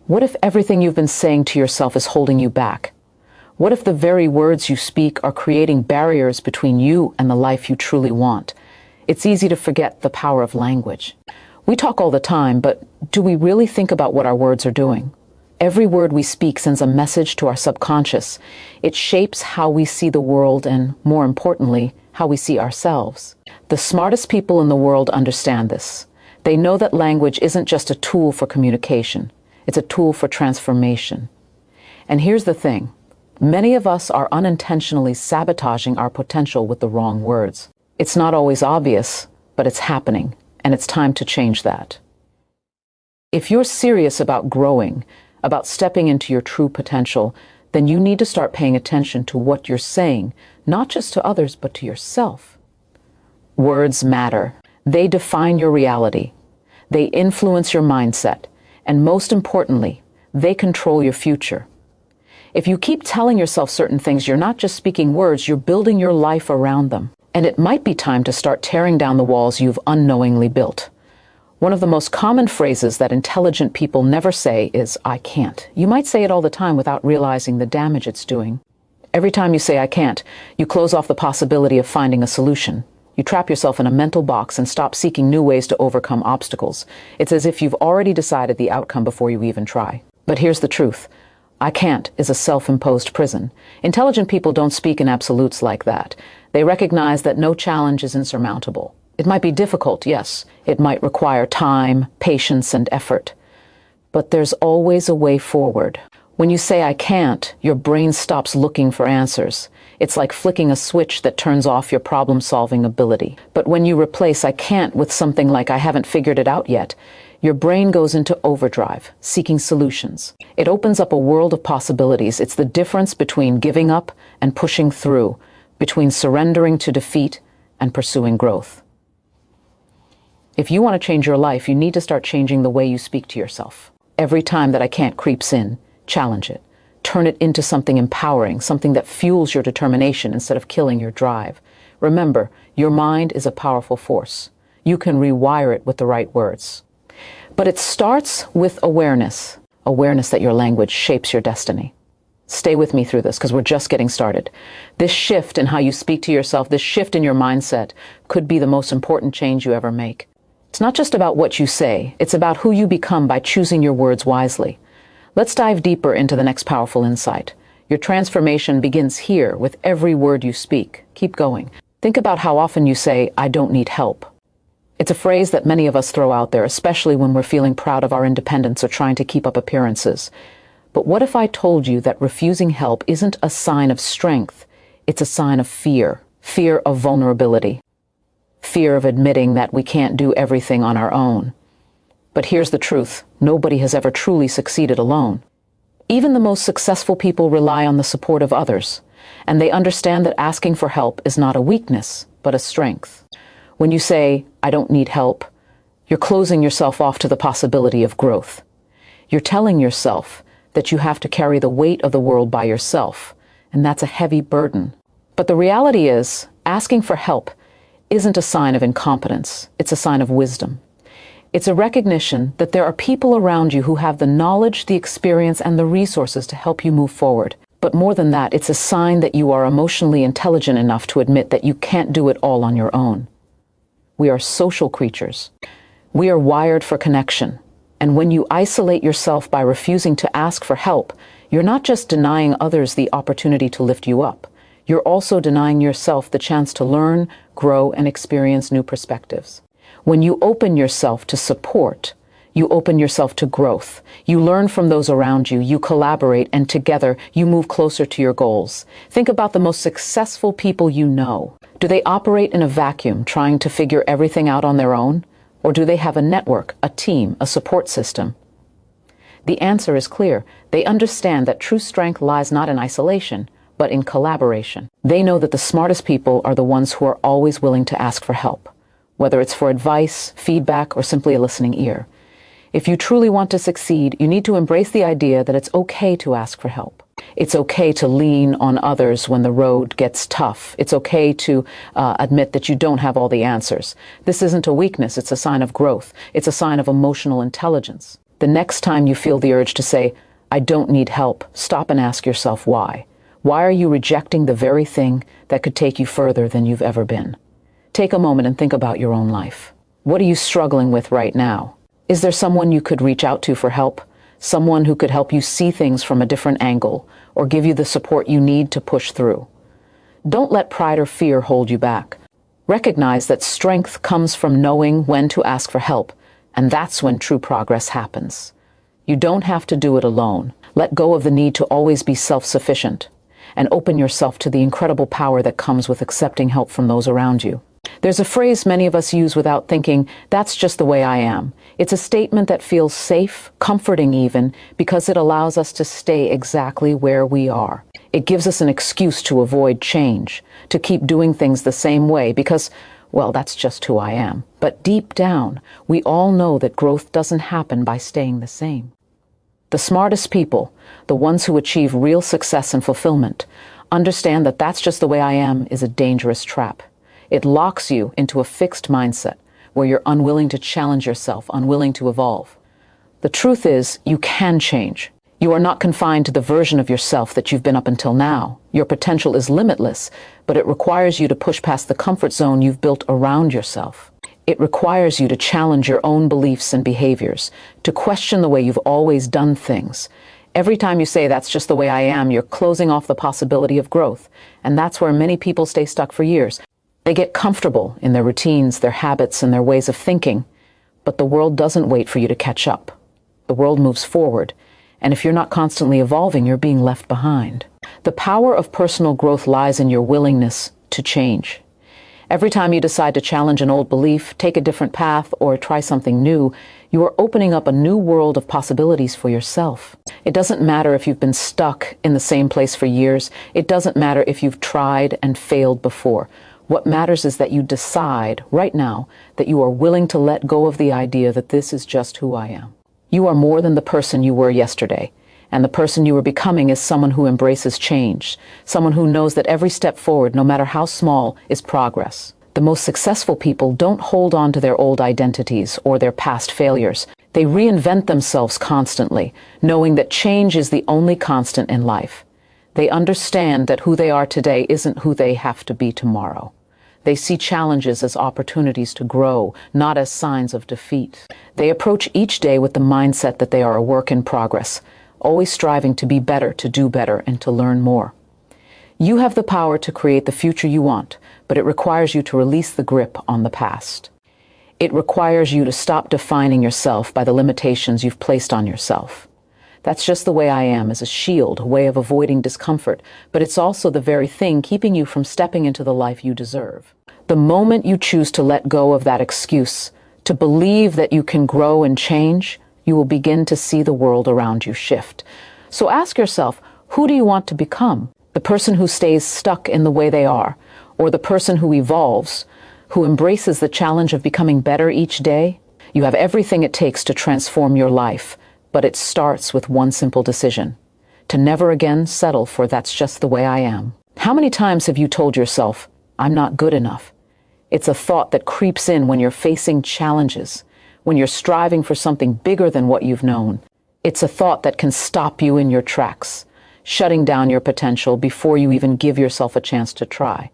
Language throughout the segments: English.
What if everything you've been saying to yourself is holding you back? What if the very words you speak are creating barriers between you and the life you truly want? It's easy to forget the power of language. We talk all the time, but do we really think about what our words are doing? Every word we speak sends a message to our subconscious. It shapes how we see the world and, more importantly, how we see ourselves. The smartest people in the world understand this. They know that language isn't just a tool for communication. It's a tool for transformation. And here's the thing. Many of us are unintentionally sabotaging our potential with the wrong words. It's not always obvious, but it's happening, and it's time to change that. If you're serious about growing, about stepping into your true potential, then you need to start paying attention to what you're saying, not just to others, but to yourself. Words matter. They define your reality. They influence your mindset. And most importantly, they control your future. If you keep telling yourself certain things, you're not just speaking words, you're building your life around them. And it might be time to start tearing down the walls you've unknowingly built. One of the most common phrases that intelligent people never say is, "I can't." You might say it all the time without realizing the damage it's doing. Every time you say, "I can't," you close off the possibility of finding a solution. You trap yourself in a mental box and stop seeking new ways to overcome obstacles. It's as if you've already decided the outcome before you even try. But here's the truth. "I can't" is a self-imposed prison. Intelligent people don't speak in absolutes like that. They recognize that no challenge is insurmountable. It might be difficult, yes. It might require time, patience, and effort. But there's always a way forward. When you say "I can't," your brain stops looking for answers. It's like flicking a switch that turns off your problem-solving ability. But when you replace "I can't" with something like "I haven't figured it out yet," your brain goes into overdrive, seeking solutions. It opens up a world of possibilities. It's the difference between giving up and pushing through, between surrendering to defeat and pursuing growth. If you want to change your life, you need to start changing the way you speak to yourself. Every time that "I can't" creeps in, challenge it. Turn it into something empowering, something that fuels your determination instead of killing your drive. Remember, your mind is a powerful force. You can rewire it with the right words. But it starts with awareness. Awareness that your language shapes your destiny. Stay with me through this because we're just getting started. This shift in how you speak to yourself, this shift in your mindset could be the most important change you ever make. It's not just about what you say, it's about who you become by choosing your words wisely. Let's dive deeper into the next powerful insight. Your transformation begins here with every word you speak. Keep going. Think about how often you say, "I don't need help." It's a phrase that many of us throw out there, especially when we're feeling proud of our independence or trying to keep up appearances. But what if I told you that refusing help isn't a sign of strength? It's a sign of fear. Fear of vulnerability. Fear of admitting that we can't do everything on our own. But here's the truth. Nobody has ever truly succeeded alone. Even the most successful people rely on the support of others, and they understand that asking for help is not a weakness, but a strength. When you say, "I don't need help," you're closing yourself off to the possibility of growth. You're telling yourself that you have to carry the weight of the world by yourself, and that's a heavy burden. But the reality is, asking for help isn't a sign of incompetence, it's a sign of wisdom. It's a recognition that there are people around you who have the knowledge, the experience, and the resources to help you move forward. But more than that, it's a sign that you are emotionally intelligent enough to admit that you can't do it all on your own. We are social creatures. We are wired for connection. And when you isolate yourself by refusing to ask for help, you're not just denying others the opportunity to lift you up. You're also denying yourself the chance to learn, grow, and experience new perspectives. When you open yourself to support, you open yourself to growth. You learn from those around you, you collaborate, and together you move closer to your goals. Think about the most successful people you know. Do they operate in a vacuum, trying to figure everything out on their own? Or do they have a network, a team, a support system? The answer is clear. They understand that true strength lies not in isolation, but in collaboration. They know that the smartest people are the ones who are always willing to ask for help, whether it's for advice, feedback, or simply a listening ear. If you truly want to succeed, you need to embrace the idea that it's okay to ask for help. It's okay to lean on others when the road gets tough. It's okay to admit that you don't have all the answers. This isn't a weakness, it's a sign of growth. It's a sign of emotional intelligence. The next time you feel the urge to say, I don't need help, stop and ask yourself why. Why are you rejecting the very thing that could take you further than you've ever been? Take a moment and think about your own life. What are you struggling with right now? Is there someone you could reach out to for help? Someone who could help you see things from a different angle or give you the support you need to push through? Don't let pride or fear hold you back. Recognize that strength comes from knowing when to ask for help, and that's when true progress happens. You don't have to do it alone. Let go of the need to always be self-sufficient and open yourself to the incredible power that comes with accepting help from those around you. There's a phrase many of us use without thinking, that's just the way I am. It's a statement that feels safe, comforting even, because it allows us to stay exactly where we are. It gives us an excuse to avoid change, to keep doing things the same way because, well, that's just who I am. But deep down, we all know that growth doesn't happen by staying the same. The smartest people, the ones who achieve real success and fulfillment, understand that that's just the way I am is a dangerous trap. It locks you into a fixed mindset where you're unwilling to challenge yourself, unwilling to evolve. The truth is, you can change. You are not confined to the version of yourself that you've been up until now. Your potential is limitless, but it requires you to push past the comfort zone you've built around yourself. It requires you to challenge your own beliefs and behaviors, to question the way you've always done things. Every time you say, that's just the way I am, you're closing off the possibility of growth. And that's where many people stay stuck for years. They get comfortable in their routines, their habits, and their ways of thinking. But the world doesn't wait for you to catch up. The world moves forward. And if you're not constantly evolving, you're being left behind. The power of personal growth lies in your willingness to change. Every time you decide to challenge an old belief, take a different path, or try something new, you are opening up a new world of possibilities for yourself. It doesn't matter if you've been stuck in the same place for years. It doesn't matter if you've tried and failed before. What matters is that you decide right now that you are willing to let go of the idea that this is just who I am. You are more than the person you were yesterday, and the person you are becoming is someone who embraces change, someone who knows that every step forward, no matter how small, is progress. The most successful people don't hold on to their old identities or their past failures. They reinvent themselves constantly, knowing that change is the only constant in life. They understand that who they are today isn't who they have to be tomorrow. They see challenges as opportunities to grow, not as signs of defeat. They approach each day with the mindset that they are a work in progress, always striving to be better, to do better, and to learn more. You have the power to create the future you want, but it requires you to release the grip on the past. It requires you to stop defining yourself by the limitations you've placed on yourself. That's just the way I am is a shield, a way of avoiding discomfort, but it's also the very thing keeping you from stepping into the life you deserve. The moment you choose to let go of that excuse, to believe that you can grow and change, you will begin to see the world around you shift. So ask yourself, who do you want to become? The person who stays stuck in the way they are, or the person who evolves, who embraces the challenge of becoming better each day? You have everything it takes to transform your life. But it starts with one simple decision: to never again settle for that's just the way I am. How many times have you told yourself, I'm not good enough? It's a thought that creeps in when you're facing challenges, when you're striving for something bigger than what you've known. It's a thought that can stop you in your tracks, shutting down your potential before you even give yourself a chance to try.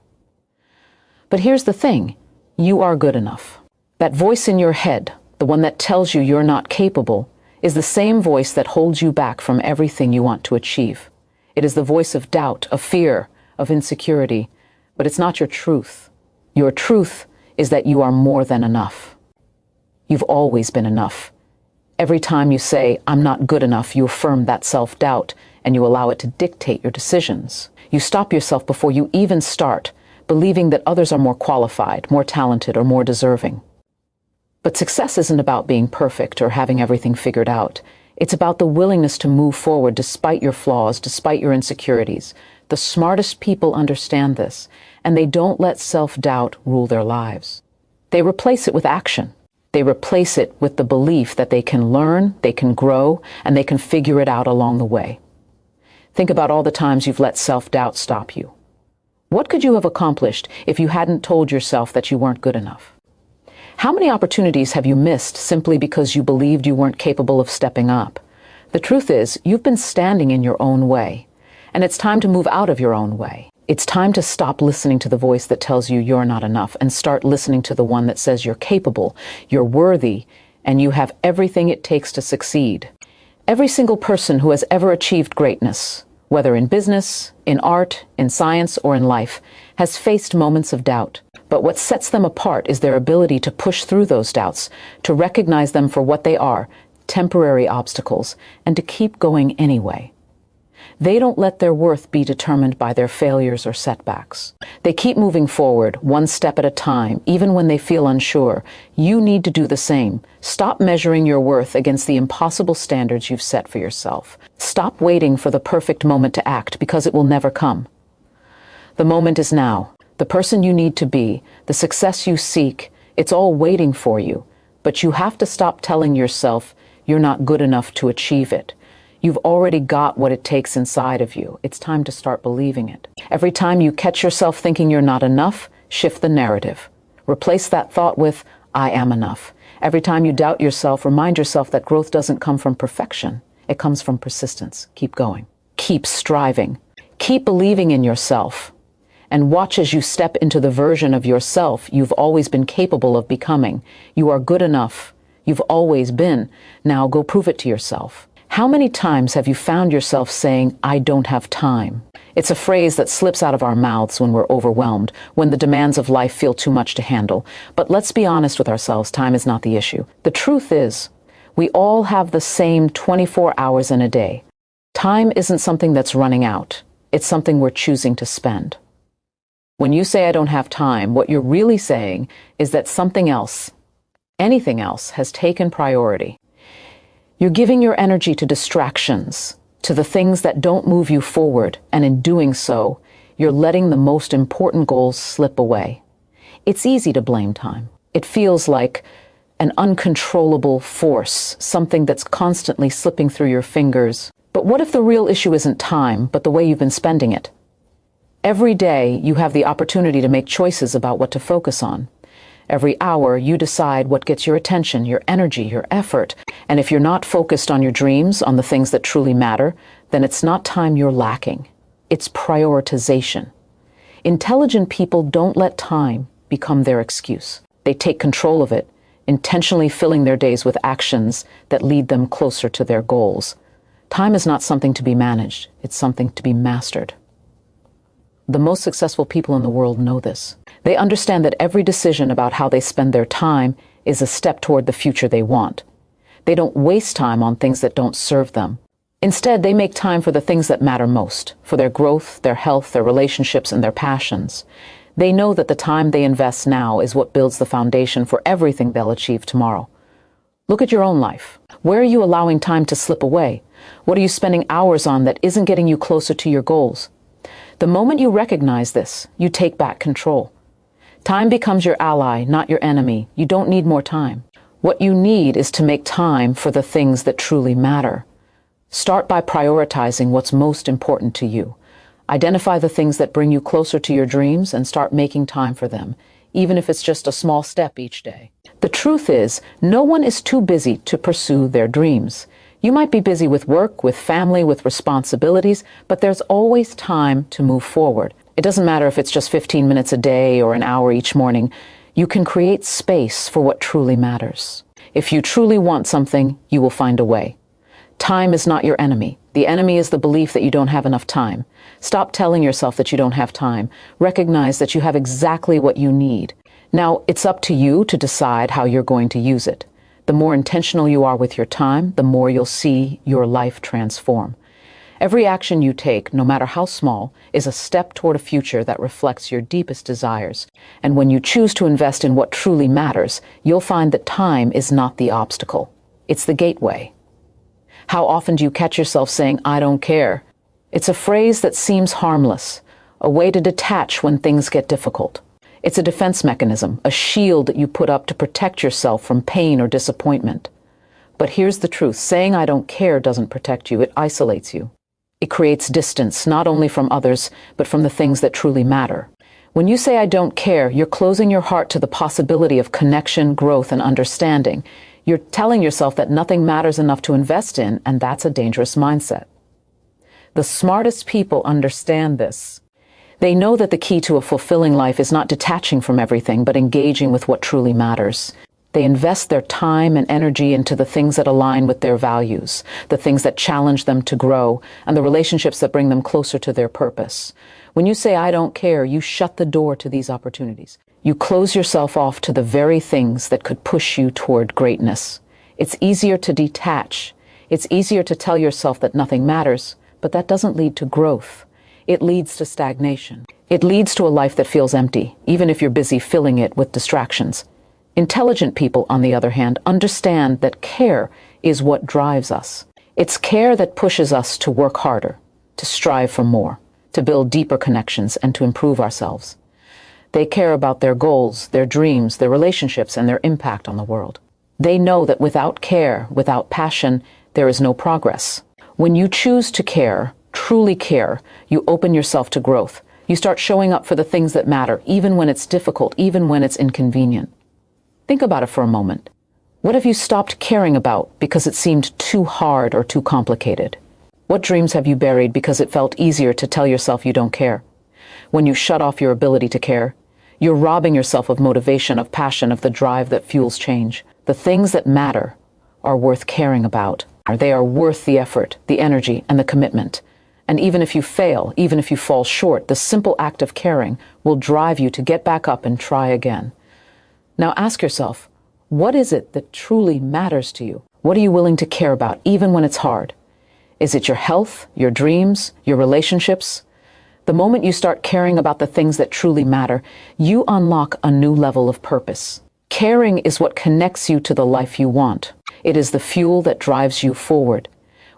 But here's the thing, you are good enough. That voice in your head, the one that tells you you're not capable, is the same voice that holds you back from everything you want to achieve. It is the voice of doubt, of fear, of insecurity, but it's not your truth. Your truth is that you are more than enough. You've always been enough. Every time you say, I'm not good enough, you affirm that self-doubt and you allow it to dictate your decisions. You stop yourself before you even start, believing that others are more qualified, more talented, or more deserving. But success isn't about being perfect or having everything figured out. It's about the willingness to move forward despite your flaws, despite your insecurities. The smartest people understand this, and they don't let self-doubt rule their lives. They replace it with action. They replace it with the belief that they can learn, they can grow, and they can figure it out along the way. Think about all the times you've let self-doubt stop you. What could you have accomplished if you hadn't told yourself that you weren't good enough? How many opportunities have you missed simply because you believed you weren't capable of stepping up? The truth is, you've been standing in your own way, and it's time to move out of your own way. It's time to stop listening to the voice that tells you you're not enough and start listening to the one that says you're capable, you're worthy, and you have everything it takes to succeed. Every single person who has ever achieved greatness, whether in business, in art, in science, or in life, has faced moments of doubt. But what sets them apart is their ability to push through those doubts, to recognize them for what they are, temporary obstacles, and to keep going anyway. They don't let their worth be determined by their failures or setbacks. They keep moving forward, one step at a time, even when they feel unsure. You need to do the same. Stop measuring your worth against the impossible standards you've set for yourself. Stop waiting for the perfect moment to act, because it will never come. The moment is now. The person you need to be, the success you seek, it's all waiting for you. But you have to stop telling yourself you're not good enough to achieve it. You've already got what it takes inside of you. It's time to start believing it. Every time you catch yourself thinking you're not enough, shift the narrative. Replace that thought with, I am enough. Every time you doubt yourself, remind yourself that growth doesn't come from perfection. It comes from persistence. Keep going. Keep striving. Keep believing in yourself. And watch as you step into the version of yourself you've always been capable of becoming. You are good enough. You've always been. Now go prove it to yourself. How many times have you found yourself saying, I don't have time? It's a phrase that slips out of our mouths when we're overwhelmed, when the demands of life feel too much to handle. But let's be honest with ourselves, time is not the issue. The truth is, we all have the same 24 hours in a day. Time isn't something that's running out. It's something we're choosing to spend. When you say I don't have time, what you're really saying is that something else, anything else, has taken priority. You're giving your energy to distractions, to the things that don't move you forward, and in doing so, you're letting the most important goals slip away. It's easy to blame time. It feels like an uncontrollable force, something that's constantly slipping through your fingers. But what if the real issue isn't time, but the way you've been spending it? Every day, you have the opportunity to make choices about what to focus on. Every hour, you decide what gets your attention, your energy, your effort. And if you're not focused on your dreams, on the things that truly matter, then it's not time you're lacking. It's prioritization. Intelligent people don't let time become their excuse. They take control of it, intentionally filling their days with actions that lead them closer to their goals. Time is not something to be managed. It's something to be mastered. The most successful people in the world know this. They understand that every decision about how they spend their time is a step toward the future they want. They don't waste time on things that don't serve them. Instead, they make time for the things that matter most, for their growth, their health, their relationships, and their passions. They know that the time they invest now is what builds the foundation for everything they'll achieve tomorrow. Look at your own life. Where are you allowing time to slip away? What are you spending hours on that isn't getting you closer to your goals? The moment you recognize this, you take back control. Time becomes your ally, not your enemy. You don't need more time. What you need is to make time for the things that truly matter. Start by prioritizing what's most important to you. Identify the things that bring you closer to your dreams and start making time for them, even if it's just a small step each day. The truth is, no one is too busy to pursue their dreams. You might be busy with work, with family, with responsibilities, but there's always time to move forward. It doesn't matter if it's just 15 minutes a day or an hour each morning. You can create space for what truly matters. If you truly want something, you will find a way. Time is not your enemy. The enemy is the belief that you don't have enough time. Stop telling yourself that you don't have time. Recognize that you have exactly what you need. Now, it's up to you to decide how you're going to use it. The more intentional you are with your time, the more you'll see your life transform. Every action you take, no matter how small, is a step toward a future that reflects your deepest desires. And when you choose to invest in what truly matters, you'll find that time is not the obstacle. It's the gateway. How often do you catch yourself saying, I don't care? It's a phrase that seems harmless, a way to detach when things get difficult. It's a defense mechanism, a shield that you put up to protect yourself from pain or disappointment. But here's the truth. Saying I don't care doesn't protect you. It isolates you. It creates distance, not only from others, but from the things that truly matter. When you say I don't care, you're closing your heart to the possibility of connection, growth, and understanding. You're telling yourself that nothing matters enough to invest in, and that's a dangerous mindset. The smartest people understand this. They know that the key to a fulfilling life is not detaching from everything, but engaging with what truly matters. They invest their time and energy into the things that align with their values, the things that challenge them to grow, and the relationships that bring them closer to their purpose. When you say, I don't care, you shut the door to these opportunities. You close yourself off to the very things that could push you toward greatness. It's easier to detach. It's easier to tell yourself that nothing matters, but that doesn't lead to growth. It leads to stagnation. It leads to a life that feels empty, even if you're busy filling it with distractions. Intelligent people, on the other hand, understand that care is what drives us. It's care that pushes us to work harder, to strive for more, to build deeper connections, and to improve ourselves. They care about their goals, their dreams, their relationships, and their impact on the world. They know that without care, without passion, there is no progress. When you choose to care, truly care, you open yourself to growth. You start showing up for the things that matter, even when it's difficult, even when it's inconvenient. Think about it for a moment. What have you stopped caring about because it seemed too hard or too complicated? What dreams have you buried because it felt easier to tell yourself you don't care? When you shut off your ability to care, you're robbing yourself of motivation, of passion, of the drive that fuels change. The things that matter are worth caring about. They are worth the effort, the energy, and the commitment. And even if you fail, even if you fall short, the simple act of caring will drive you to get back up and try again. Now ask yourself, what is it that truly matters to you? What are you willing to care about, even when it's hard? Is it your health, your dreams, your relationships? The moment you start caring about the things that truly matter, you unlock a new level of purpose. Caring is what connects you to the life you want. It is the fuel that drives you forward.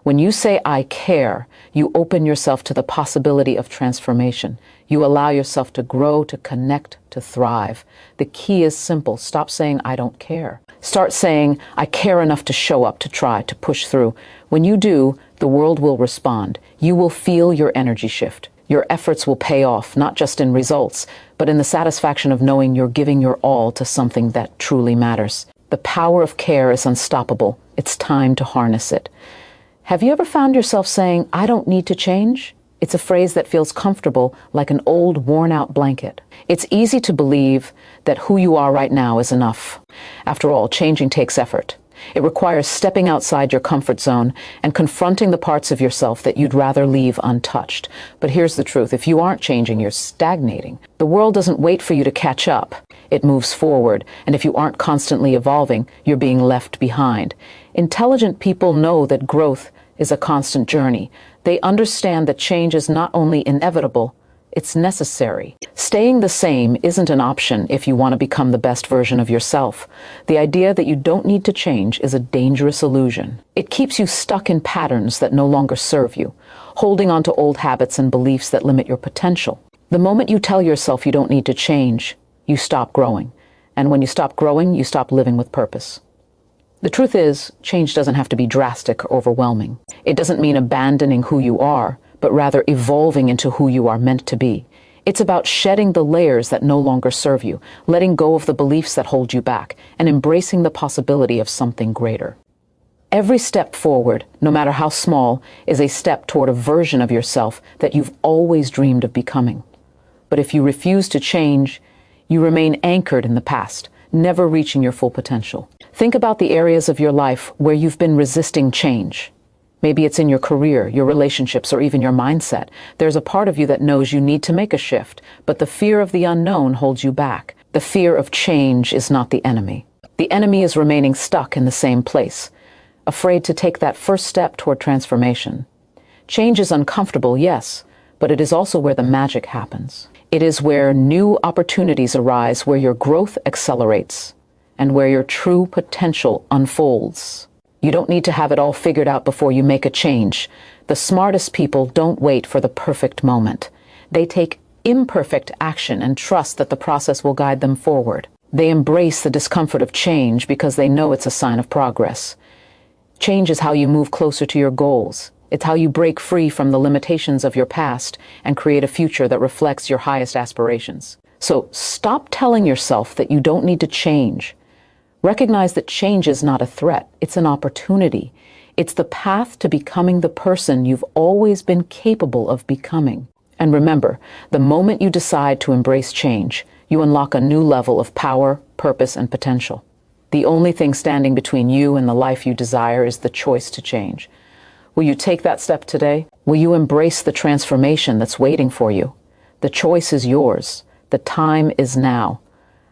When you say, I care, you open yourself to the possibility of transformation. You allow yourself to grow, to connect, to thrive. The key is simple. Stop saying, I don't care. Start saying, I care enough to show up, to try, to push through. When you do, the world will respond. You will feel your energy shift. Your efforts will pay off, not just in results, but in the satisfaction of knowing you're giving your all to something that truly matters. The power of care is unstoppable. It's time to harness it. Have you ever found yourself saying, I don't need to change? It's a phrase that feels comfortable, like an old, worn-out blanket. It's easy to believe that who you are right now is enough. After all, changing takes effort. It requires stepping outside your comfort zone and confronting the parts of yourself that you'd rather leave untouched. But here's the truth. If you aren't changing, you're stagnating. The world doesn't wait for you to catch up. It moves forward. And if you aren't constantly evolving, you're being left behind. Intelligent people know that growth is a constant journey. They understand that change is not only inevitable, it's necessary. Staying the same isn't an option if you want to become the best version of yourself. The idea that you don't need to change is a dangerous illusion. It keeps you stuck in patterns that no longer serve you, holding on to old habits and beliefs that limit your potential. The moment you tell yourself you don't need to change, you stop growing. And when you stop growing, you stop living with purpose. The truth is, change doesn't have to be drastic or overwhelming. It doesn't mean abandoning who you are, but rather evolving into who you are meant to be. It's about shedding the layers that no longer serve you, letting go of the beliefs that hold you back, and embracing the possibility of something greater. Every step forward, no matter how small, is a step toward a version of yourself that you've always dreamed of becoming. But if you refuse to change, you remain anchored in the past, never reaching your full potential. Think about the areas of your life where you've been resisting change. Maybe it's in your career, your relationships, or even your mindset. There's a part of you that knows you need to make a shift, but the fear of the unknown holds you back. The fear of change is not the enemy. The enemy is remaining stuck in the same place, afraid to take that first step toward transformation. Change is uncomfortable, yes, but it is also where the magic happens. It is where new opportunities arise, where your growth accelerates, and where your true potential unfolds. You don't need to have it all figured out before you make a change. The smartest people don't wait for the perfect moment. They take imperfect action and trust that the process will guide them forward. They embrace the discomfort of change because they know it's a sign of progress. Change is how you move closer to your goals. It's how you break free from the limitations of your past and create a future that reflects your highest aspirations. So stop telling yourself that you don't need to change. Recognize that change is not a threat, it's an opportunity. It's the path to becoming the person you've always been capable of becoming. And remember, the moment you decide to embrace change, you unlock a new level of power, purpose, and potential. The only thing standing between you and the life you desire is the choice to change. Will you take that step today? Will you embrace the transformation that's waiting for you? The choice is yours. The time is now.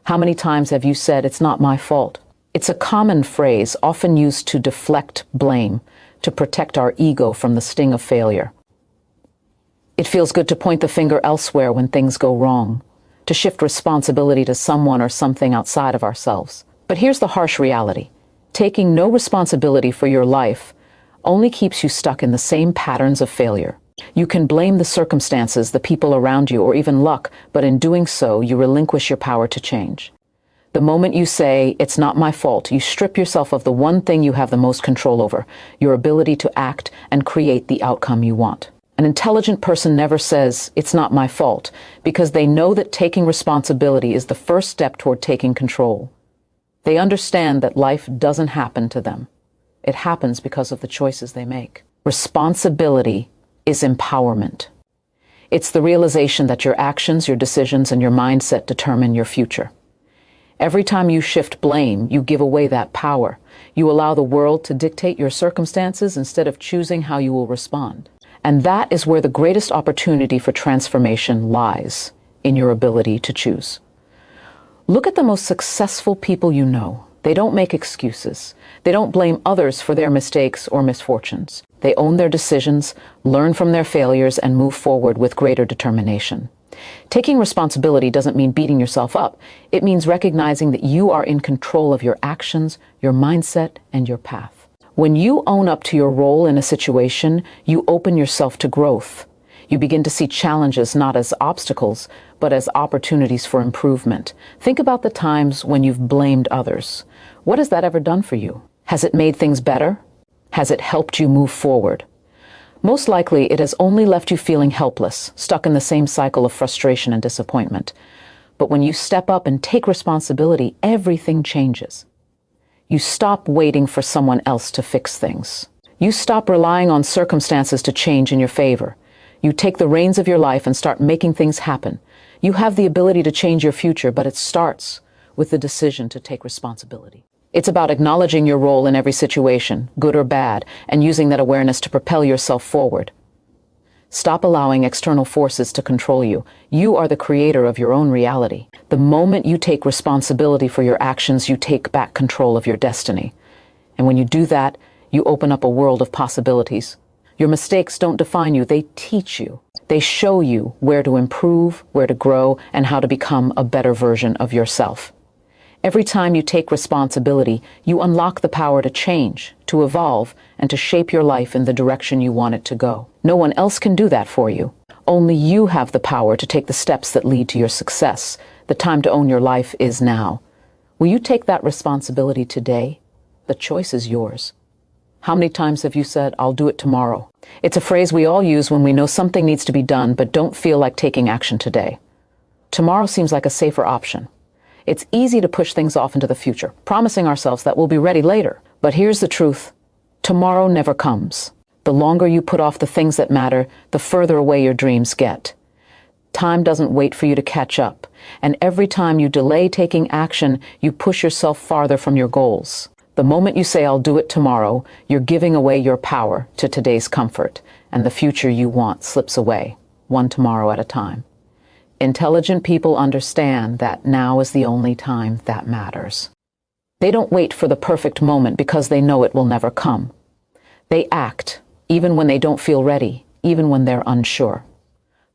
How many times have you said, "It's not my fault"? It's a common phrase often used to deflect blame, to protect our ego from the sting of failure. It feels good to point the finger elsewhere when things go wrong, to shift responsibility to someone or something outside of ourselves. But here's the harsh reality. Taking no responsibility for your life only keeps you stuck in the same patterns of failure. You can blame the circumstances, the people around you, or even luck, but in doing so, you relinquish your power to change. The moment you say, "It's not my fault," you strip yourself of the one thing you have the most control over, your ability to act and create the outcome you want. An intelligent person never says, "It's not my fault," because they know that taking responsibility is the first step toward taking control. They understand that life doesn't happen to them. It happens because of the choices they make. Responsibility is empowerment. It's the realization that your actions, your decisions, and your mindset determine your future. Every time you shift blame, you give away that power. You allow the world to dictate your circumstances instead of choosing how you will respond. And that is where the greatest opportunity for transformation lies, in your ability to choose. Look at the most successful people you know. They don't make excuses. They don't blame others for their mistakes or misfortunes. They own their decisions, learn from their failures, and move forward with greater determination. Taking responsibility doesn't mean beating yourself up. It means recognizing that you are in control of your actions, your mindset, and your path. When you own up to your role in a situation, you open yourself to growth. You begin to see challenges not as obstacles, but as opportunities for improvement. Think about the times when you've blamed others. What has that ever done for you? Has it made things better? Has it helped you move forward? Most likely, it has only left you feeling helpless, stuck in the same cycle of frustration and disappointment. But when you step up and take responsibility, everything changes. You stop waiting for someone else to fix things. You stop relying on circumstances to change in your favor. You take the reins of your life and start making things happen. You have the ability to change your future, but it starts with the decision to take responsibility. It's about acknowledging your role in every situation, good or bad, and using that awareness to propel yourself forward. Stop allowing external forces to control you. You are the creator of your own reality. The moment you take responsibility for your actions, you take back control of your destiny. And when you do that, you open up a world of possibilities. Your mistakes don't define you, they teach you. They show you where to improve, where to grow, and how to become a better version of yourself. Every time you take responsibility, you unlock the power to change, to evolve, and to shape your life in the direction you want it to go. No one else can do that for you. Only you have the power to take the steps that lead to your success. The time to own your life is now. Will you take that responsibility today? The choice is yours. How many times have you said, "I'll do it tomorrow"? It's a phrase we all use when we know something needs to be done but don't feel like taking action today. Tomorrow seems like a safer option. It's easy to push things off into the future, promising ourselves that we'll be ready later. But here's the truth. Tomorrow never comes. The longer you put off the things that matter, the further away your dreams get. Time doesn't wait for you to catch up, and every time you delay taking action, you push yourself farther from your goals. The moment you say, "I'll do it tomorrow," you're giving away your power to today's comfort, and the future you want slips away, one tomorrow at a time. Intelligent people understand that now is the only time that matters. They don't wait for the perfect moment because they know it will never come. They act, even when they don't feel ready, even when they're unsure.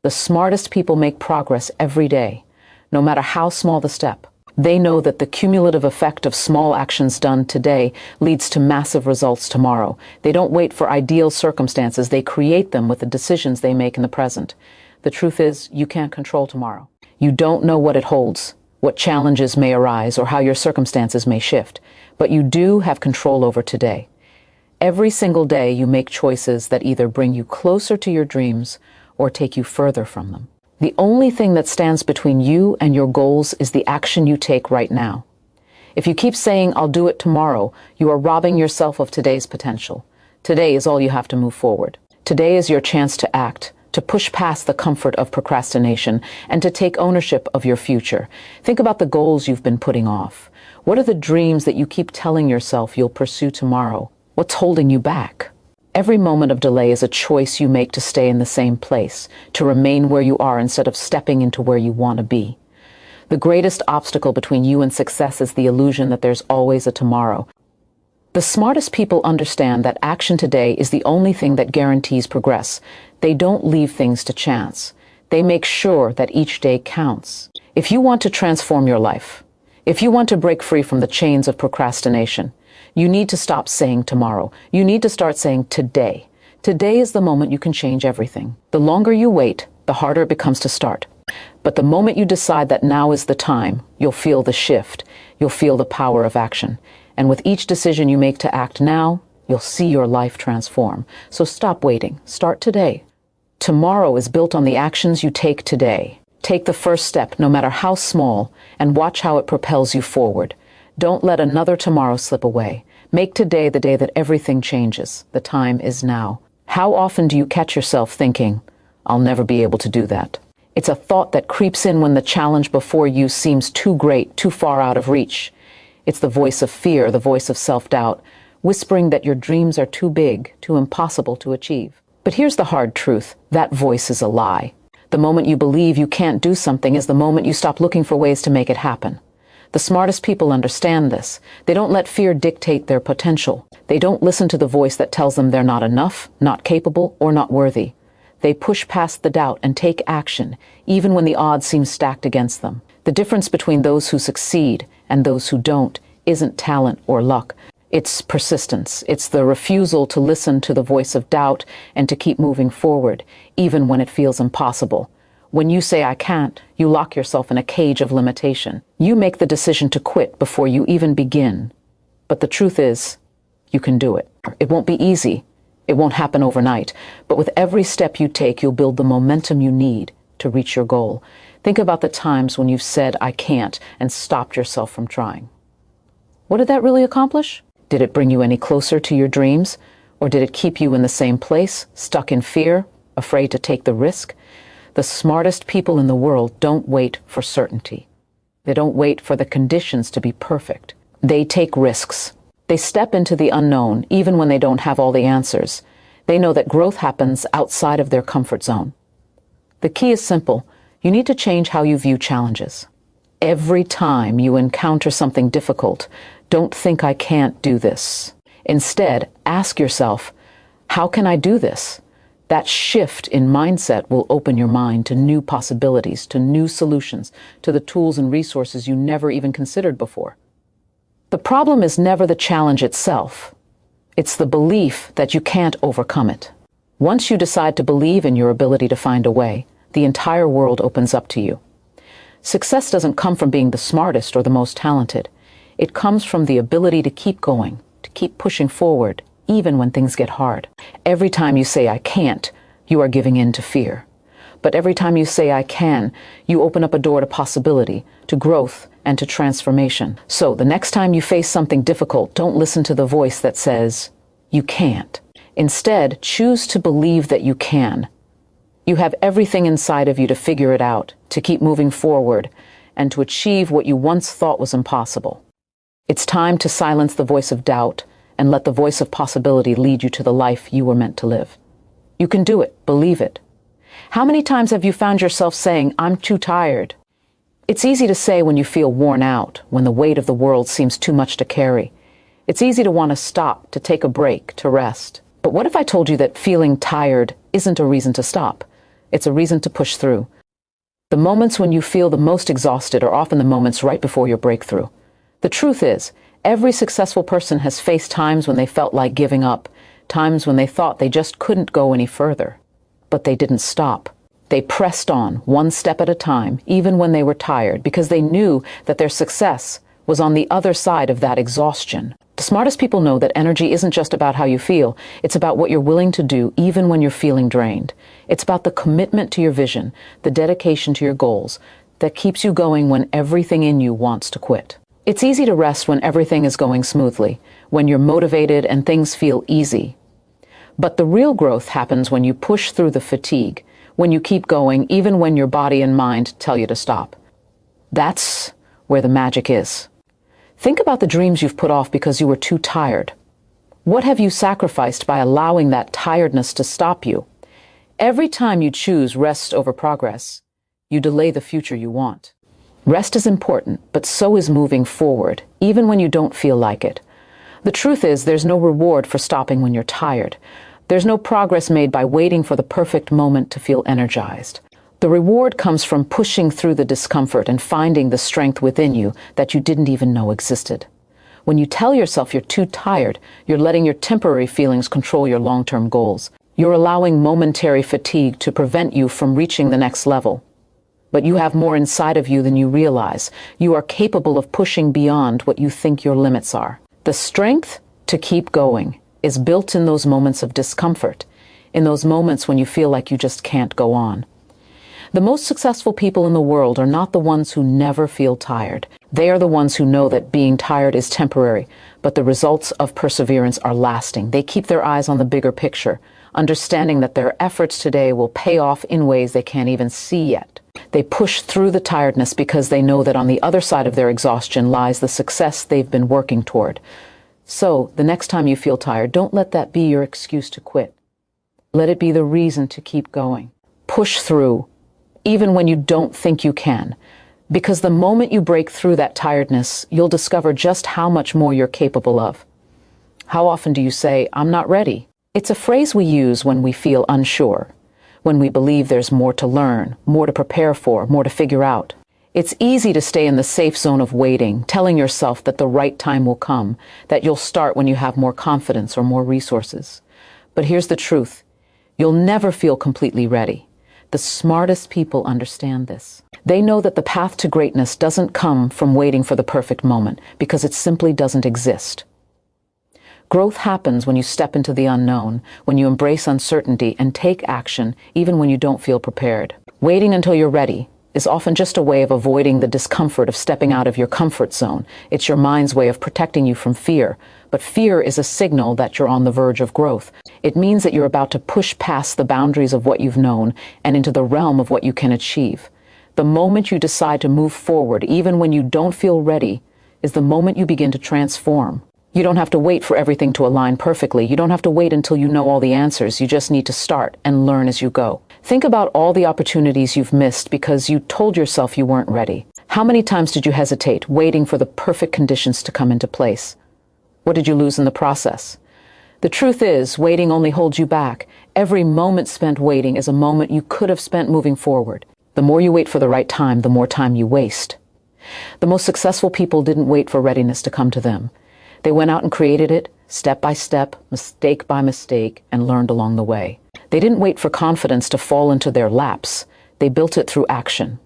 The smartest people make progress every day, no matter how small the step. They know that the cumulative effect of small actions done today leads to massive results tomorrow. They don't wait for ideal circumstances. They create them with the decisions they make in the present. The truth is, you can't control tomorrow. You don't know what it holds, what challenges may arise, or how your circumstances may shift. But you do have control over today. Every single day you make choices that either bring you closer to your dreams or take you further from them. The only thing that stands between you and your goals is the action you take right now. If you keep saying, "I'll do it tomorrow," you are robbing yourself of today's potential. Today is all you have to move forward. Today is your chance to act, to push past the comfort of procrastination, and to take ownership of your future. Think about the goals you've been putting off. What are the dreams that you keep telling yourself you'll pursue tomorrow? What's holding you back? Every moment of delay is a choice you make to stay in the same place, to remain where you are instead of stepping into where you want to be. The greatest obstacle between you and success is the illusion that there's always a tomorrow. The smartest people understand that action today is the only thing that guarantees progress. They don't leave things to chance. They make sure that each day counts. If you want to transform your life, if you want to break free from the chains of procrastination, you need to stop saying tomorrow. You need to start saying today. Today is the moment you can change everything. The longer you wait, the harder it becomes to start. But the moment you decide that now is the time, you'll feel the shift. You'll feel the power of action. And with each decision you make to act now, you'll see your life transform. So stop waiting. Start today. Tomorrow is built on the actions you take today. Take the first step, no matter how small, and watch how it propels you forward. Don't let another tomorrow slip away. Make today the day that everything changes. The time is now. How often do you catch yourself thinking, "I'll never be able to do that"? It's a thought that creeps in when the challenge before you seems too great, too far out of reach. It's the voice of fear, the voice of self-doubt, whispering that your dreams are too big, too impossible to achieve. But here's the hard truth. That voice is a lie. The moment you believe you can't do something is the moment you stop looking for ways to make it happen. The smartest people understand this. They don't let fear dictate their potential. They don't listen to the voice that tells them they're not enough, not capable, or not worthy. They push past the doubt and take action, even when the odds seem stacked against them. The difference between those who succeed and those who don't isn't talent or luck. It's persistence. It's the refusal to listen to the voice of doubt and to keep moving forward, even when it feels impossible. When you say "I can't," you lock yourself in a cage of limitation. You make the decision to quit before you even begin. But the truth is, you can do it. It won't be easy. It won't happen overnight. But with every step you take, you'll build the momentum you need to reach your goal. Think about the times when you've said "I can't" and stopped yourself from trying. What did that really accomplish? Did it bring you any closer to your dreams? Or did it keep you in the same place, stuck in fear, afraid to take the risk? The smartest people in the world don't wait for certainty. They don't wait for the conditions to be perfect. They take risks. They step into the unknown, even when they don't have all the answers. They know that growth happens outside of their comfort zone. The key is simple. You need to change how you view challenges. Every time you encounter something difficult, don't think "I can't do this." Instead, ask yourself, "How can I do this?" That shift in mindset will open your mind to new possibilities, to new solutions, to the tools and resources you never even considered before. The problem is never the challenge itself. It's the belief that you can't overcome it. Once you decide to believe in your ability to find a way, the entire world opens up to you. Success doesn't come from being the smartest or the most talented. It comes from the ability to keep going, to keep pushing forward, even when things get hard. Every time you say "I can't," you are giving in to fear. But every time you say "I can," you open up a door to possibility, to growth, and to transformation. So the next time you face something difficult, don't listen to the voice that says "you can't." Instead, choose to believe that you can. You have everything inside of you to figure it out, to keep moving forward, and to achieve what you once thought was impossible. It's time to silence the voice of doubt and let the voice of possibility lead you to the life you were meant to live. You can do it. Believe it. How many times have you found yourself saying, "I'm too tired"? It's easy to say when you feel worn out, when the weight of the world seems too much to carry. It's easy to want to stop, to take a break, to rest. But what if I told you that feeling tired isn't a reason to stop? It's a reason to push through. The moments when you feel the most exhausted are often the moments right before your breakthrough. The truth is, every successful person has faced times when they felt like giving up, times when they thought they just couldn't go any further. But they didn't stop. They pressed on, one step at a time, even when they were tired, because they knew that their success was on the other side of that exhaustion. The smartest people know that energy isn't just about how you feel. It's about what you're willing to do even when you're feeling drained. It's about the commitment to your vision, the dedication to your goals that keeps you going when everything in you wants to quit. It's easy to rest when everything is going smoothly, when you're motivated and things feel easy. But the real growth happens when you push through the fatigue, when you keep going even when your body and mind tell you to stop. That's where the magic is. Think about the dreams you've put off because you were too tired. What have you sacrificed by allowing that tiredness to stop you? Every time you choose rest over progress, you delay the future you want. Rest is important, but so is moving forward, even when you don't feel like it. The truth is, there's no reward for stopping when you're tired. There's no progress made by waiting for the perfect moment to feel energized. The reward comes from pushing through the discomfort and finding the strength within you that you didn't even know existed. When you tell yourself you're too tired, you're letting your temporary feelings control your long-term goals. You're allowing momentary fatigue to prevent you from reaching the next level. But you have more inside of you than you realize. You are capable of pushing beyond what you think your limits are. The strength to keep going is built in those moments of discomfort, in those moments when you feel like you just can't go on. The most successful people in the world are not the ones who never feel tired. They are the ones who know that being tired is temporary, but the results of perseverance are lasting. They keep their eyes on the bigger picture, understanding that their efforts today will pay off in ways they can't even see yet. They push through the tiredness because they know that on the other side of their exhaustion lies the success they've been working toward. So, the next time you feel tired, don't let that be your excuse to quit. Let it be the reason to keep going. Push through, even when you don't think you can. Because the moment you break through that tiredness, you'll discover just how much more you're capable of. How often do you say, "I'm not ready"? It's a phrase we use when we feel unsure, when we believe there's more to learn, more to prepare for, more to figure out. It's easy to stay in the safe zone of waiting, telling yourself that the right time will come, that you'll start when you have more confidence or more resources. But here's the truth. You'll never feel completely ready. The smartest people understand this. They know that the path to greatness doesn't come from waiting for the perfect moment, because it simply doesn't exist. Growth happens when you step into the unknown, when you embrace uncertainty and take action even when you don't feel prepared. Waiting until you're ready is often just a way of avoiding the discomfort of stepping out of your comfort zone. It's your mind's way of protecting you from fear. But fear is a signal that you're on the verge of growth. It means that you're about to push past the boundaries of what you've known and into the realm of what you can achieve. The moment you decide to move forward, even when you don't feel ready, is the moment you begin to transform. You don't have to wait for everything to align perfectly. You don't have to wait until you know all the answers. You just need to start and learn as you go. Think about all the opportunities you've missed because you told yourself you weren't ready. How many times did you hesitate, waiting for the perfect conditions to come into place? What did you lose in the process? The truth is, waiting only holds you back. Every moment spent waiting is a moment you could have spent moving forward. The more you wait for the right time, the more time you waste. The most successful people didn't wait for readiness to come to them. They went out and created it, step by step, mistake by mistake, and learned along the way. They didn't wait for confidence to fall into their laps. They built it through action.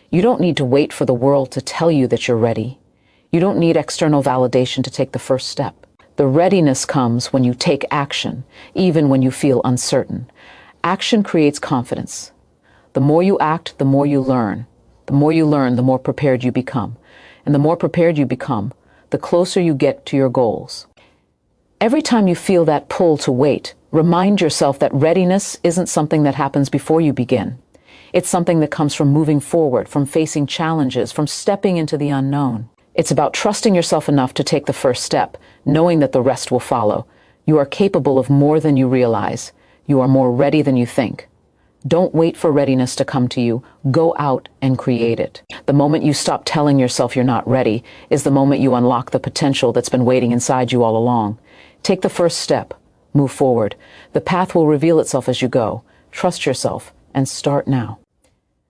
You don't need to wait for the world to tell you that you're ready. You don't need external validation to take the first step. The readiness comes when you take action, even when you feel uncertain. Action creates confidence. The more you act, the more you learn. The more you learn, the more prepared you become. And the more prepared you become, the closer you get to your goals. Every time you feel that pull to wait, remind yourself that readiness isn't something that happens before you begin. It's something that comes from moving forward, from facing challenges, from stepping into the unknown. It's about trusting yourself enough to take the first step, knowing that the rest will follow. You are capable of more than you realize. You are more ready than you think. Don't wait for readiness to come to you. Go out and create it. The moment you stop telling yourself you're not ready is the moment you unlock the potential that's been waiting inside you all along. Take the first step. Move forward. The path will reveal itself as you go. Trust yourself and start now.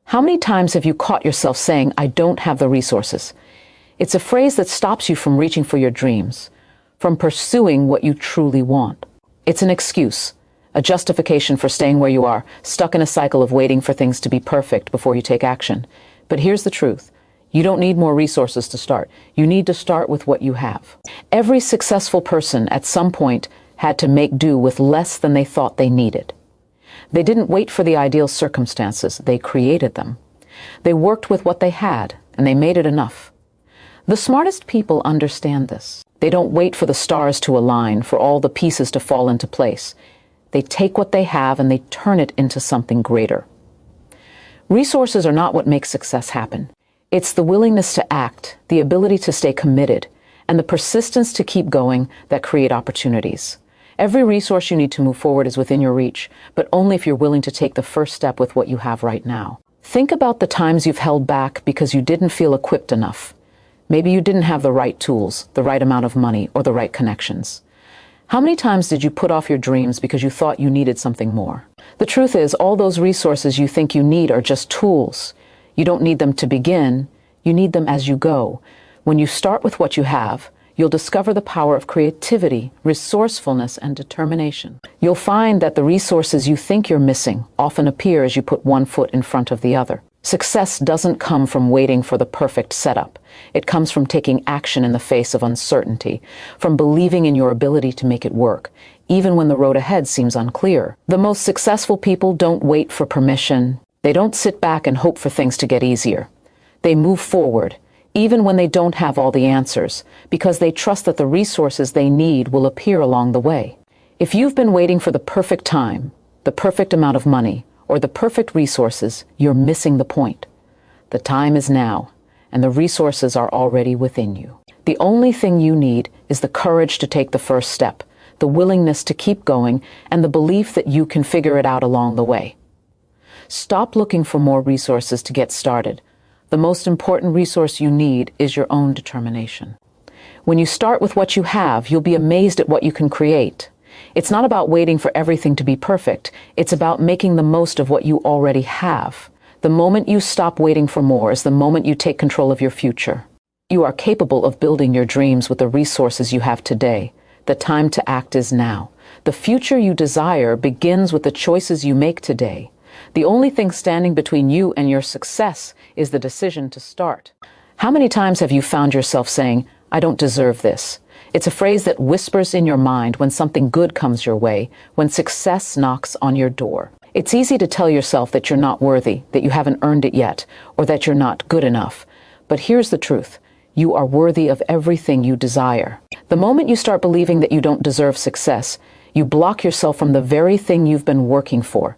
How many times have you caught yourself saying, "I don't have the resources"? It's a phrase that stops you from reaching for your dreams, from pursuing what you truly want. It's an excuse, a justification for staying where you are, stuck in a cycle of waiting for things to be perfect before you take action. But here's the truth. You don't need more resources to start. You need to start with what you have. Every successful person at some point had to make do with less than they thought they needed. They didn't wait for the ideal circumstances. They created them. They worked with what they had, and they made it enough. The smartest people understand this. They don't wait for the stars to align, for all the pieces to fall into place. They take what they have and they turn it into something greater. Resources are not what makes success happen. It's the willingness to act, the ability to stay committed, and the persistence to keep going that create opportunities. Every resource you need to move forward is within your reach, but only if you're willing to take the first step with what you have right now. Think about the times you've held back because you didn't feel equipped enough. Maybe you didn't have the right tools, the right amount of money, or the right connections. How many times did you put off your dreams because you thought you needed something more? The truth is, all those resources you think you need are just tools. You don't need them to begin. You need them as you go. When you start with what you have, you'll discover the power of creativity, resourcefulness, and determination. You'll find that the resources you think you're missing often appear as you put one foot in front of the other. Success doesn't come from waiting for the perfect setup. It comes from taking action in the face of uncertainty, from believing in your ability to make it work, even when the road ahead seems unclear. The most successful people don't wait for permission. They don't sit back and hope for things to get easier. They move forward, even when they don't have all the answers, because they trust that the resources they need will appear along the way. If you've been waiting for the perfect time, the perfect amount of money, or the perfect resources, you're missing the point. The time is now, and the resources are already within you. The only thing you need is the courage to take the first step, the willingness to keep going, and the belief that you can figure it out along the way. Stop looking for more resources to get started. The most important resource you need is your own determination. When you start with what you have, you'll be amazed at what you can create. It's not about waiting for everything to be perfect. It's about making the most of what you already have. The moment you stop waiting for more is the moment you take control of your future. You are capable of building your dreams with the resources you have today. The time to act is now. The future you desire begins with the choices you make today. The only thing standing between you and your success is the decision to start. How many times have you found yourself saying, "I don't deserve this"? It's a phrase that whispers in your mind when something good comes your way, when success knocks on your door. It's easy to tell yourself that you're not worthy, that you haven't earned it yet, or that you're not good enough. But here's the truth. You are worthy of everything you desire. The moment you start believing that you don't deserve success, you block yourself from the very thing you've been working for.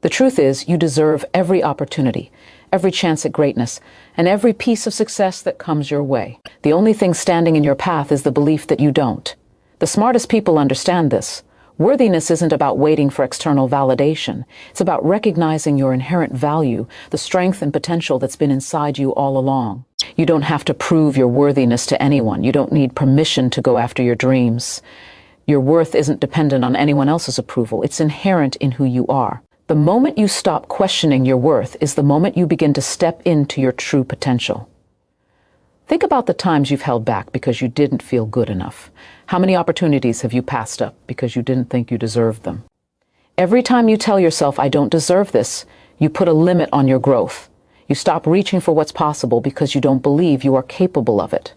The truth is, you deserve every opportunity, every chance at greatness, and every piece of success that comes your way. The only thing standing in your path is the belief that you don't. The smartest people understand this. Worthiness isn't about waiting for external validation. It's about recognizing your inherent value, the strength and potential that's been inside you all along. You don't have to prove your worthiness to anyone. You don't need permission to go after your dreams. Your worth isn't dependent on anyone else's approval. It's inherent in who you are. The moment you stop questioning your worth is the moment you begin to step into your true potential. Think about the times you've held back because you didn't feel good enough. How many opportunities have you passed up because you didn't think you deserved them? Every time you tell yourself, "I don't deserve this," you put a limit on your growth. You stop reaching for what's possible because you don't believe you are capable of it.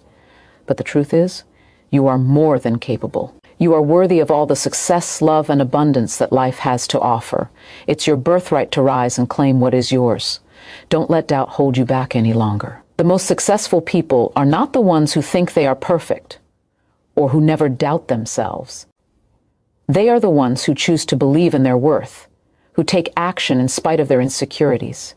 But the truth is, you are more than capable. You are worthy of all the success, love, and abundance that life has to offer. It's your birthright to rise and claim what is yours. Don't let doubt hold you back any longer. The most successful people are not the ones who think they are perfect or who never doubt themselves. They are the ones who choose to believe in their worth, who take action in spite of their insecurities.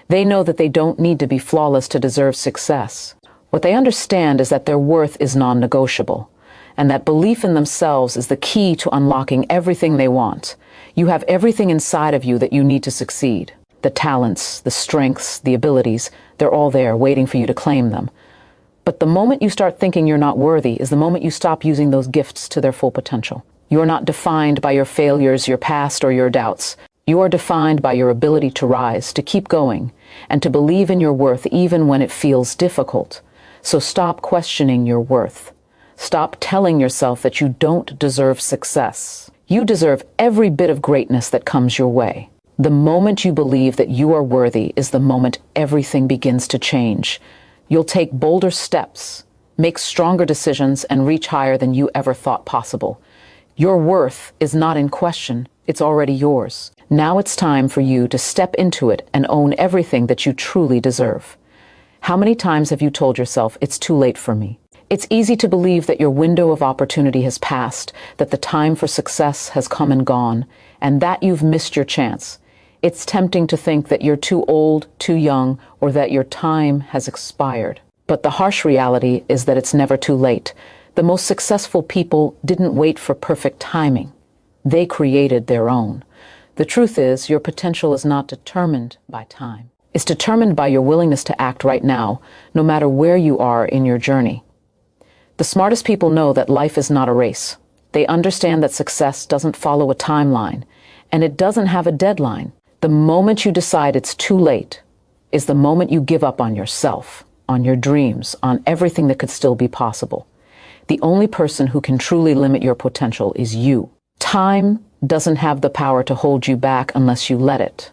They know that they don't need to be flawless to deserve success. What they understand is that their worth is non-negotiable, and that belief in themselves is the key to unlocking everything they want. You have everything inside of you that you need to succeed. The talents, the strengths, the abilities, they're all there waiting for you to claim them. But the moment you start thinking you're not worthy is the moment you stop using those gifts to their full potential. You're not defined by your failures, your past, or your doubts. You are defined by your ability to rise, to keep going, and to believe in your worth even when it feels difficult. So stop questioning your worth. Stop telling yourself that you don't deserve success. You deserve every bit of greatness that comes your way. The moment you believe that you are worthy is the moment everything begins to change. You'll take bolder steps, make stronger decisions, and reach higher than you ever thought possible. Your worth is not in question, it's already yours. Now it's time for you to step into it and own everything that you truly deserve. How many times have you told yourself, it's too late for me? It's easy to believe that your window of opportunity has passed, that the time for success has come and gone, and that you've missed your chance. It's tempting to think that you're too old, too young, or that your time has expired. But the harsh reality is that it's never too late. The most successful people didn't wait for perfect timing. They created their own. The truth is, your potential is not determined by time. It's determined by your willingness to act right now, no matter where you are in your journey. The smartest people know that life is not a race. They understand that success doesn't follow a timeline, and it doesn't have a deadline. The moment you decide it's too late is the moment you give up on yourself, on your dreams, on everything that could still be possible. The only person who can truly limit your potential is you. Time doesn't have the power to hold you back unless you let it.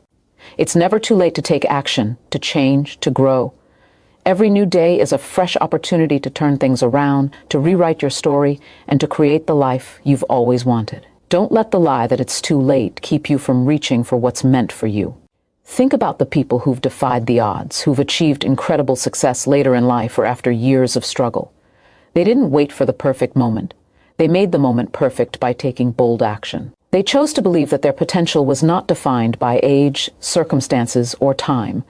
It's never too late to take action, to change, to grow. Every new day is a fresh opportunity to turn things around, to rewrite your story, and to create the life you've always wanted. Don't let the lie that it's too late keep you from reaching for what's meant for you. Think about the people who've defied the odds, who've achieved incredible success later in life or after years of struggle. They didn't wait for the perfect moment. They made the moment perfect by taking bold action. They chose to believe that their potential was not defined by age, circumstances, or time.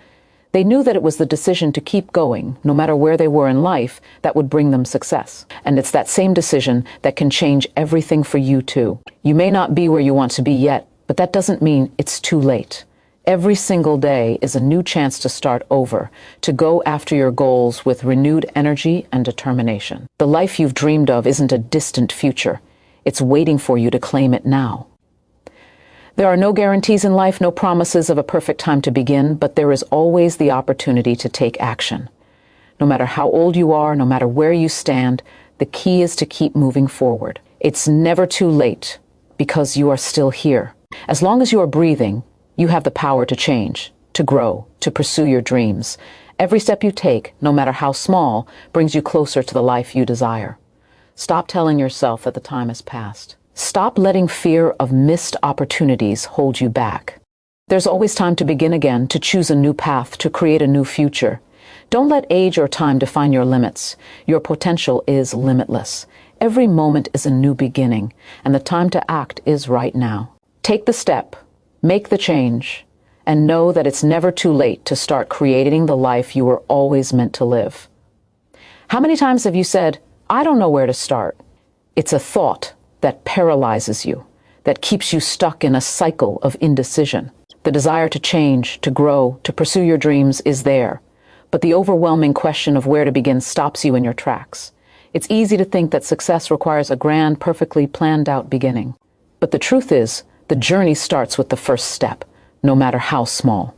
They knew that it was the decision to keep going, no matter where they were in life, that would bring them success. And it's that same decision that can change everything for you too. You may not be where you want to be yet, but that doesn't mean it's too late. Every single day is a new chance to start over, to go after your goals with renewed energy and determination. The life you've dreamed of isn't a distant future. It's waiting for you to claim it now. There are no guarantees in life, no promises of a perfect time to begin, but there is always the opportunity to take action. No matter how old you are, no matter where you stand, the key is to keep moving forward. It's never too late because you are still here. As long as you are breathing, you have the power to change, to grow, to pursue your dreams. Every step you take, no matter how small, brings you closer to the life you desire. Stop telling yourself that the time has passed. Stop letting fear of missed opportunities hold you back. There's always time to begin again, to choose a new path, to create a new future. Don't let age or time define your limits. Your potential is limitless. Every moment is a new beginning, and the time to act is right now. Take the step, make the change, and know that it's never too late to start creating the life you were always meant to live. How many times have you said, I don't know where to start? It's a thought that paralyzes you, that keeps you stuck in a cycle of indecision. The desire to change, to grow, to pursue your dreams is there, but the overwhelming question of where to begin stops you in your tracks. It's easy to think that success requires a grand, perfectly planned out beginning. But the truth is, the journey starts with the first step, no matter how small.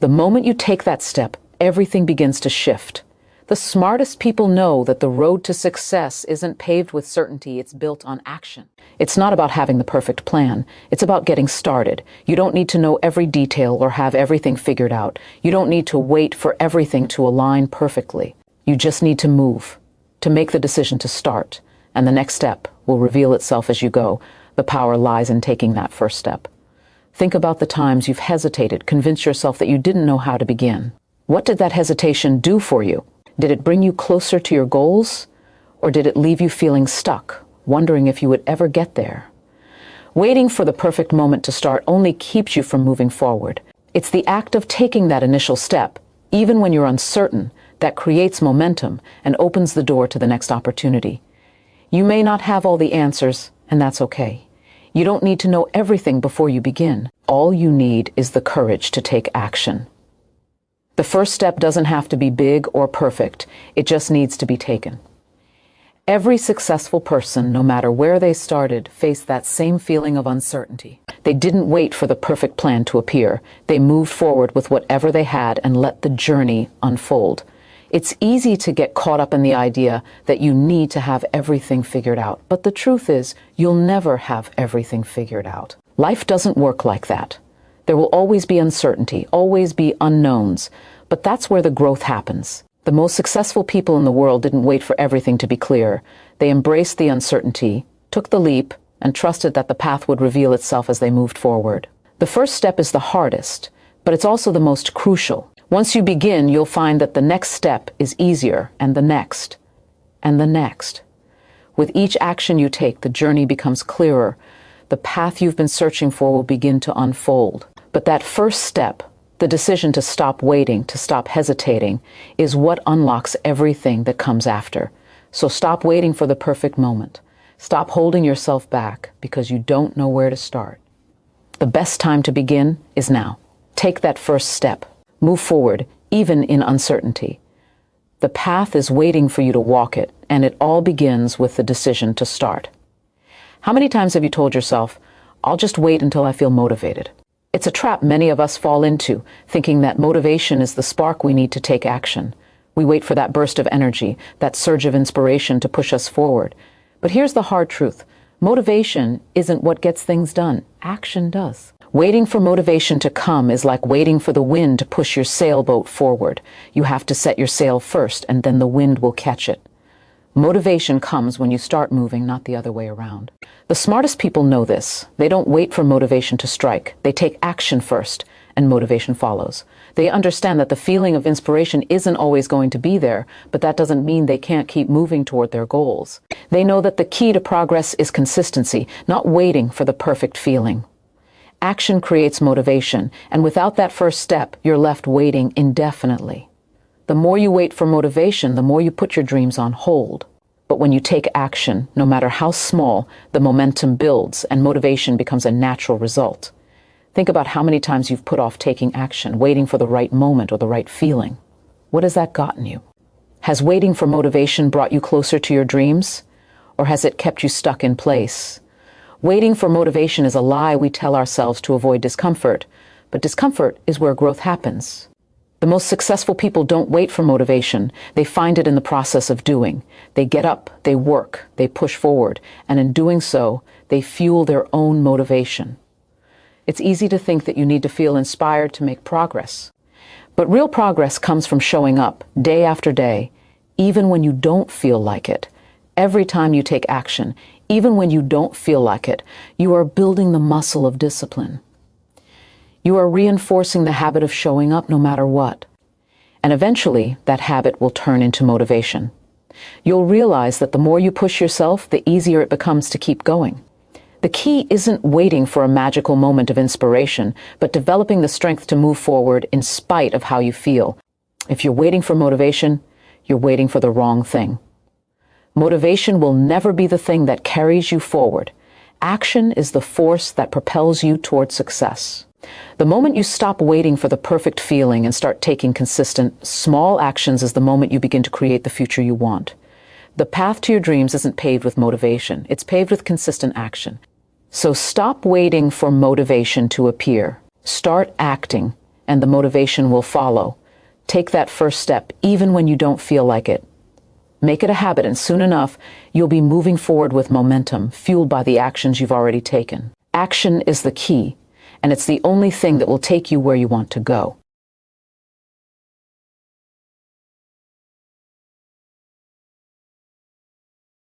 The moment you take that step, everything begins to shift. The smartest people know that the road to success isn't paved with certainty, it's built on action. It's not about having the perfect plan. It's about getting started. You don't need to know every detail or have everything figured out. You don't need to wait for everything to align perfectly. You just need to move, to make the decision to start, and the next step will reveal itself as you go. The power lies in taking that first step. Think about the times you've hesitated, convinced yourself that you didn't know how to begin. What did that hesitation do for you? Did it bring you closer to your goals, or did it leave you feeling stuck, wondering if you would ever get there? Waiting for the perfect moment to start only keeps you from moving forward. It's the act of taking that initial step, even when you're uncertain, that creates momentum and opens the door to the next opportunity. You may not have all the answers, and that's okay. You don't need to know everything before you begin. All you need is the courage to take action. The first step doesn't have to be big or perfect. It just needs to be taken. Every successful person, no matter where they started, faced that same feeling of uncertainty. They didn't wait for the perfect plan to appear. They moved forward with whatever they had and let the journey unfold. It's easy to get caught up in the idea that you need to have everything figured out. But the truth is, you'll never have everything figured out. Life doesn't work like that. There will always be uncertainty, always be unknowns, but that's where the growth happens. The The most successful people in the world didn't wait for everything to be clear. They embraced the uncertainty, took the leap, and trusted that the path would reveal itself as they moved forward. The first step is the hardest, but it's also the most crucial. Once you begin, you'll find that the next step is easier, and the next, and the next. With each action you take, the journey becomes clearer. The path you've been searching for will begin to unfold. But that first step, the decision to stop waiting, to stop hesitating, is what unlocks everything that comes after. So stop waiting for the perfect moment. Stop holding yourself back because you don't know where to start. The best time to begin is now. Take that first step. Move forward, even in uncertainty. The path is waiting for you to walk it, and it all begins with the decision to start. How many times have you told yourself, "I'll just wait until I feel motivated"? It's a trap many of us fall into, thinking that motivation is the spark we need to take action. We wait for that burst of energy, that surge of inspiration to push us forward. But here's the hard truth. Motivation isn't what gets things done. Action does. Waiting for motivation to come is like waiting for the wind to push your sailboat forward. You have to set your sail first, and then the wind will catch it. Motivation comes when you start moving, not the other way around. The smartest people know this. They don't wait for motivation to strike. They take action first, and motivation follows. They understand that the feeling of inspiration isn't always going to be there, but that doesn't mean they can't keep moving toward their goals. They know that the key to progress is consistency, not waiting for the perfect feeling. Action creates motivation, and without that first step, you're left waiting indefinitely. The more you wait for motivation, the more you put your dreams on hold. But when you take action, no matter how small, the momentum builds and motivation becomes a natural result. Think about how many times you've put off taking action, waiting for the right moment or the right feeling. What has that gotten you? Has waiting for motivation brought you closer to your dreams? Or has it kept you stuck in place? Waiting for motivation is a lie we tell ourselves to avoid discomfort, but discomfort is where growth happens. The most successful people don't wait for motivation. They find it in the process of doing. They get up, they work, they push forward, and in doing so, they fuel their own motivation. It's easy to think that you need to feel inspired to make progress. But real progress comes from showing up day after day, even when you don't feel like it. Every time you take action, even when you don't feel like it, you are building the muscle of discipline. You are reinforcing the habit of showing up no matter what. And eventually, that habit will turn into motivation. You'll realize that the more you push yourself, the easier it becomes to keep going. The key isn't waiting for a magical moment of inspiration, but developing the strength to move forward in spite of how you feel. If you're waiting for motivation, you're waiting for the wrong thing. Motivation will never be the thing that carries you forward. Action is the force that propels you toward success. The moment you stop waiting for the perfect feeling and start taking consistent, small actions is the moment you begin to create the future you want. The path to your dreams isn't paved with motivation. It's paved with consistent action. So stop waiting for motivation to appear. Start acting, and the motivation will follow. Take that first step, even when you don't feel like it. Make it a habit, and soon enough, you'll be moving forward with momentum, fueled by the actions you've already taken. Action is the key, and it's the only thing that will take you where you want to go.